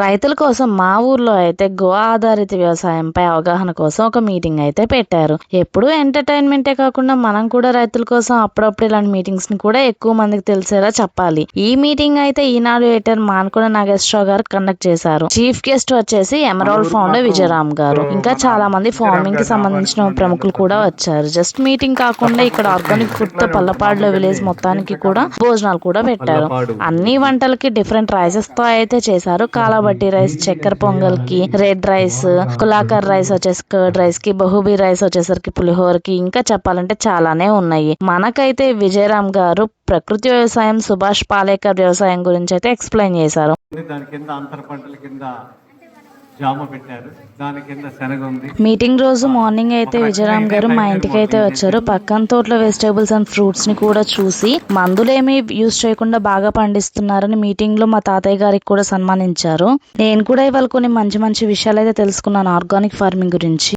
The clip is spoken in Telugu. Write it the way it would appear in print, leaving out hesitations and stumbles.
రైతుల కోసం మా ఊర్లో అయితే గో ఆధారిత వ్యవసాయంపై అవగాహన కోసం ఒక మీటింగ్ అయితే పెట్టారు. ఎప్పుడు ఎంటర్టైన్మెంటే కాకుండా మనం కూడా రైతుల కోసం అప్పుడప్పుడు ఇలాంటి మీటింగ్స్ ని కూడా ఎక్కువ మందికి తెలిసేలా చెప్పాలి. ఈ మీటింగ్ అయితే ఈనాడు ఎడిటర్ మానకొండ నాగేశ్వరరావు గారు కండక్ట్ చేశారు. చీఫ్ గెస్ట్ వచ్చేసి ఎమరాల్డ్ ఫౌండర్ విజయరామ్ గారు, ఇంకా చాలా మంది ఫార్మింగ్ కి సంబంధించిన ప్రముఖులు కూడా వచ్చారు. జస్ట్ మీటింగ్ కాకుండా ఇక్కడ ఆర్గానిక్ ఫుడ్ తో పల్లపాడులో విలేజ్ మొత్తానికి కూడా భోజనాలు కూడా పెట్టారు. అన్ని వంటలకి డిఫరెంట్ రైసెస్ తో అయితే చేశారు. కాలాబట్టి రైస్, చక్కెర పొంగల్ కి, రెడ్ రైస్, కులాకర్ రైస్ వచ్చేసి కర్డ్ రైస్ కి, బహుబీ రైస్ వచ్చేసరికి పులిహోరకి, ఇంకా చెప్పాలంటే చాలానే ఉన్నాయి. మనకైతే విజయరామ్ గారు ప్రకృతి వ్యవసాయం, సుభాష్ పాలేకర్ వ్యవసాయం గురించి అయితే ఎక్స్ప్లెయిన్ చేశారు. దాని కింద అంతర పంటల కింద జామ పెట్టారు, దాని కింద శనగ ఉంది. మీటింగ్ రోజు మార్నింగ్ అయితే విజయరామ్ గారు మా ఇంటికి అయితే వచ్చారు. పక్కన తోటలో వెజిటేబుల్స్ అండ్ ఫ్రూట్స్ ని కూడా చూసి మందులేమీ యూజ్ చేయకుండా బాగా పండిస్తున్నారని మీటింగ్ లో మా తాతయ్య గారికి కూడా సన్మానించారు. నేను కూడా ఇవాళ కొన్ని మంచి మంచి విషయాలు అయితే తెలుసుకున్నాను ఆర్గానిక్ ఫార్మింగ్ గురించి.